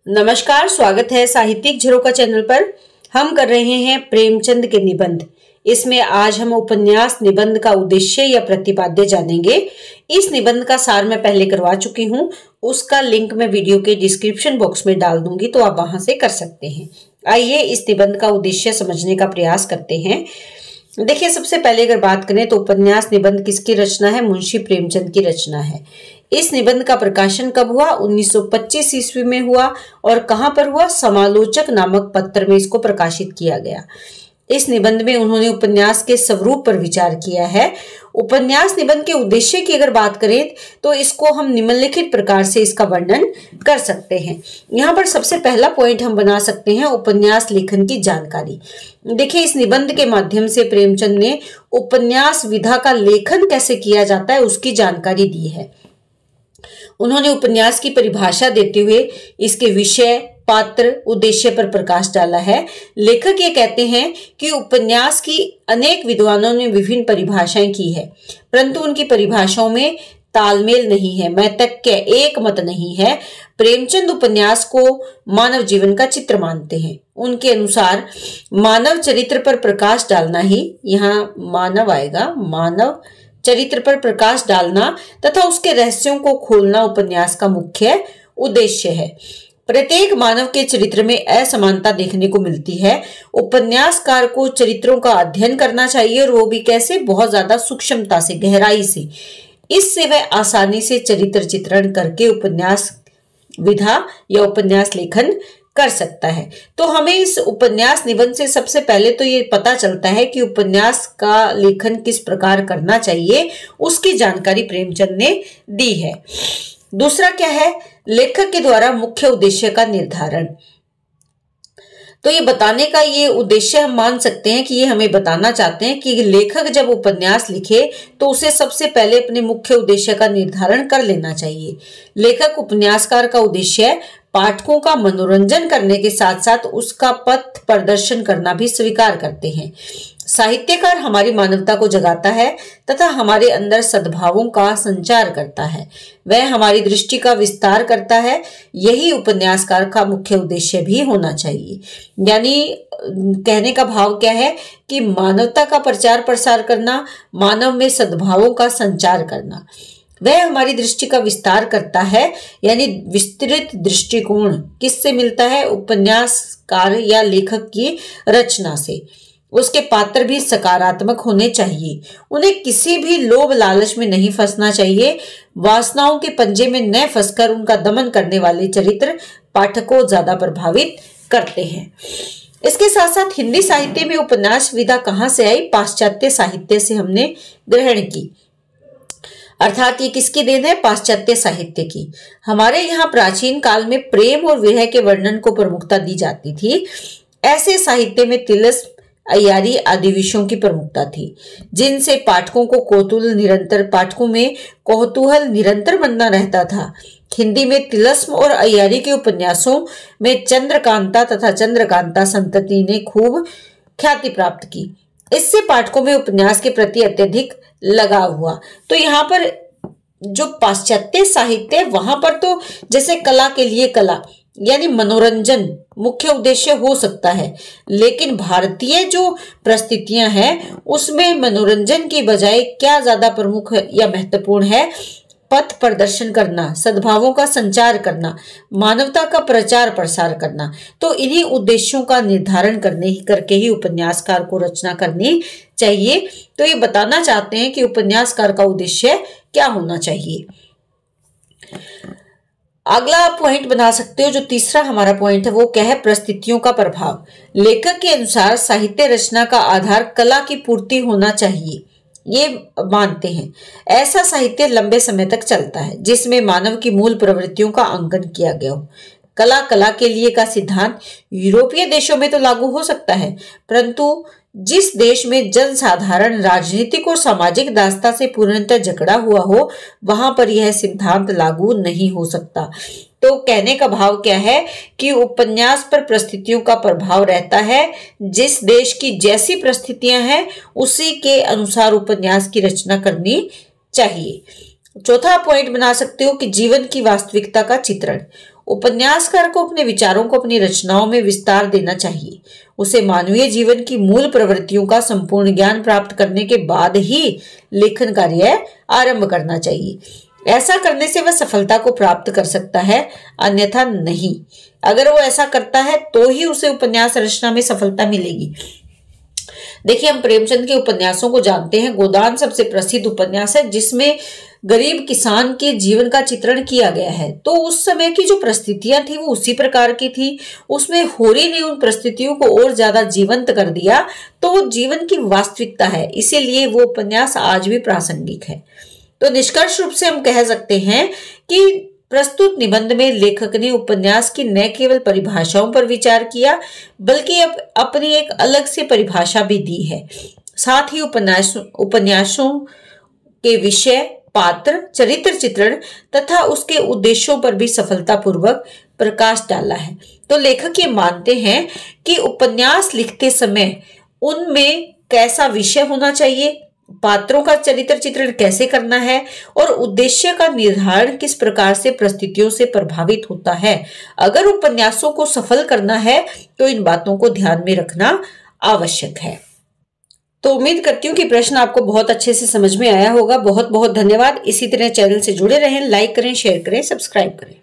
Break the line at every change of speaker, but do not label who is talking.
नमस्कार, स्वागत है साहित्यिक झरोखा चैनल पर। हम कर रहे हैं प्रेमचंद के निबंध। इसमें आज हम उपन्यास निबंध का उद्देश्य या प्रतिपाद्य जानेंगे। इस निबंध का सार मैं पहले करवा चुकी हूँ, उसका लिंक मैं वीडियो के डिस्क्रिप्शन बॉक्स में डाल दूंगी, तो आप वहां से कर सकते हैं। आइए इस निबंध का उद्देश्य समझने का प्रयास करते हैं। देखिए, सबसे पहले अगर बात करें तो उपन्यास निबंध किसकी रचना है? मुंशी प्रेमचंद की रचना है। इस निबंध का प्रकाशन कब हुआ? 1925 ईस्वी में हुआ। और कहां पर हुआ? समालोचक नामक पत्र में इसको प्रकाशित किया गया। इस निबंध में उन्होंने उपन्यास के स्वरूप पर विचार किया है। उपन्यास निबंध के उद्देश्य की अगर बात करें तो इसको हम निम्नलिखित प्रकार से इसका वर्णन कर सकते हैं। यहाँ पर सबसे पहला पॉइंट हम बना सकते हैं उपन्यास लेखन की जानकारी। देखिए, इस निबंध के माध्यम से प्रेमचंद ने उपन्यास विधा का लेखन कैसे किया जाता है उसकी जानकारी दी है। उन्होंने उपन्यास की परिभाषा देते हुए इसके विषय, पात्र, उद्देश्य पर प्रकाश डाला है। लेखक ये कहते हैं कि उपन्यास की अनेक विद्वानों ने विभिन्न परिभाषाएं की है, परंतु उनकी परिभाषाओं में तालमेल नहीं है, मैतक्य, एक मत नहीं है। प्रेमचंद उपन्यास को मानव जीवन का चित्र मानते हैं। उनके अनुसार मानव चरित्र पर प्रकाश डालना ही, यहाँ मानव आएगा, मानव चरित्र पर प्रकाश डालना तथा उसके रहस्यों को खोलना उपन्यास का मुख्य उद्देश्य है। प्रत्येक मानव के चरित्र में असमानता देखने को मिलती है। उपन्यासकार को चरित्रों का अध्ययन करना चाहिए, और वो भी कैसे? बहुत ज्यादा सूक्ष्मता से, गहराई से। इससे वह आसानी से चरित्र चित्रण करके उपन्यास विधा या उपन्यास लेखन कर सकता है। तो हमें इस उपन्यास निबंध से सबसे पहले तो ये पता चलता है कि उपन्यास का लेखन किस प्रकार करना चाहिए, उसकी जानकारी प्रेमचंद ने दी है। दूसरा क्या है? लेखक के द्वारा मुख्य उद्देश्य का निर्धारण। तो ये बताने का ये उद्देश्य हम मान सकते हैं कि ये हमें बताना चाहते हैं कि लेखक जब उपन्यास लिखे तो उसे सबसे पहले अपने मुख्य उद्देश्य का निर्धारण कर लेना चाहिए। लेखक उपन्यासकार का उद्देश्य पाठकों का मनोरंजन करने के साथ साथ उसका पथ प्रदर्शन करना भी स्वीकार करते हैं। साहित्यकार हमारी मानवता को जगाता है तथा हमारे अंदर सद्भावों का संचार करता है। वह हमारी दृष्टि का विस्तार करता है। यही उपन्यासकार का मुख्य उद्देश्य भी होना चाहिए। यानी कहने का भाव क्या है कि मानवता का प्रचार प्रसार करना, मानव में सद्भावों का संचार करना। वह हमारी दृष्टि का विस्तार करता है, यानी विस्तृत दृष्टिकोण किससे मिलता है? उपन्यासकार या लेखक की रचना से। उसके पात्र भी सकारात्मक होने चाहिए। उन्हें किसी भी लोभ लालच में नहीं फंसना चाहिए। वासनाओं के पंजे में न फंसकर उनका दमन करने वाले चरित्र पाठकों को ज्यादा प्रभावित करते हैं। इसके साथ साथ हिंदी साहित्य में उपन्यास विधा कहां से आई? पाश्चात्य साहित्य से हमने ग्रहण की, अर्थात ये किसकी देन है? पाश्चात्य साहित्य की। हमारे यहाँ प्राचीन काल में प्रेम और विरह के वर्णन को प्रमुखता दी जाती थी। ऐसे साहित्य में तिलस्म, अय्यारी आदि विषयों की प्रमुखता थी, जिनसे पाठकों में कौतूहल निरंतर बनना रहता था। हिंदी में तिलस्म और अय्यारी के उपन्यासों में चंद्रकांता तथा चंद्रकांता संतति ने खूब ख्याति प्राप्त की। इससे पाठकों में उपन्यास के प्रति अत्यधिक लगाव हुआ। तो यहाँ पर जो पाश्चात्य साहित्य, वहां पर तो जैसे कला के लिए कला यानी मनोरंजन मुख्य उद्देश्य हो सकता है, लेकिन भारतीय जो परिस्थितियां हैं उसमें मनोरंजन की बजाय क्या ज्यादा प्रमुख या महत्वपूर्ण है? पथ प्रदर्शन करना, सद्भावों का संचार करना, मानवता का प्रचार प्रसार करना। तो इन्हीं उद्देश्यों का निर्धारण करके ही उपन्यासकार को रचना करनी चाहिए। तो ये बताना चाहते हैं कि उपन्यासकार का उद्देश्य क्या होना चाहिए। अगला पॉइंट बना सकते हो, जो तीसरा हमारा पॉइंट है वो क्या है? परिस्थितियों का प्रभाव। लेखक के अनुसार साहित्य रचना का आधार कला की पूर्ति होना चाहिए, ये मानते हैं। ऐसा साहित्य लंबे समय तक चलता है जिसमें मानव की मूल प्रवृत्तियों का अंकन किया गया हो। कला के लिए का सिद्धांत यूरोपीय देशों में तो लागू हो सकता है, परंतु जिस देश में जनसाधारण राजनीतिक और सामाजिक दास्ता से पूर्णतः जकड़ा हुआ हो, वहां पर यह सिद्धांत लागू नहीं हो सकता। तो कहने का भाव क्या है कि उपन्यास पर परिस्थितियों का प्रभाव रहता है। जिस देश की जैसी परिस्थितियां हैं उसी के अनुसार उपन्यास की रचना करनी चाहिए। चौथा पॉइंट बना सकते हो कि जीवन की वास्तविकता का चित्रण। उपन्यासकार को अपने विचारों को अपनी रचनाओं में विस्तार देना चाहिए। उसे मानवीय जीवन की मूल प्रवृत्तियों का संपूर्ण ज्ञान प्राप्त करने के बाद ही लेखन कार्य आरंभ करना चाहिए। ऐसा करने से वह सफलता को प्राप्त कर सकता है, अन्यथा नहीं। अगर वो ऐसा करता है तो ही उसे उपन्यास रचना में सफलता मिलेगी। देखिए, हम प्रेमचंद के उपन्यासों को जानते हैं। गोदान सबसे प्रसिद्ध उपन्यास है, जिसमें गरीब किसान के जीवन का चित्रण किया गया है। तो उस समय की जो परिस्थितियां थी वो उसी प्रकार की थी। उसमें होरी ने उन परिस्थितियों को और ज्यादा जीवंत कर दिया। तो वो जीवन की वास्तविकता है, इसीलिए वो उपन्यास आज भी प्रासंगिक है। तो निष्कर्ष रूप से हम कह सकते हैं कि प्रस्तुत निबंध में लेखक ने उपन्यास की न केवल परिभाषाओं पर विचार किया, बल्कि अपनी एक अलग से परिभाषा भी दी है। साथ ही उपन्यासों के विषय, पात्र, चरित्र चित्रण तथा उसके उद्देश्यों पर भी सफलतापूर्वक प्रकाश डाला है। तो लेखक ये मानते हैं कि उपन्यास लिखते समय उनमें कैसा विषय होना चाहिए, पात्रों का चरित्र चित्रण कैसे करना है और उद्देश्य का निर्धारण किस प्रकार से परिस्थितियों से प्रभावित होता है। अगर उपन्यासों को सफल करना है तो इन बातों को ध्यान में रखना आवश्यक है। तो उम्मीद करती हूँ कि प्रश्न आपको बहुत अच्छे से समझ में आया होगा। बहुत बहुत धन्यवाद। इसी तरह चैनल से जुड़े रहें, लाइक करें, शेयर करें, सब्सक्राइब करें।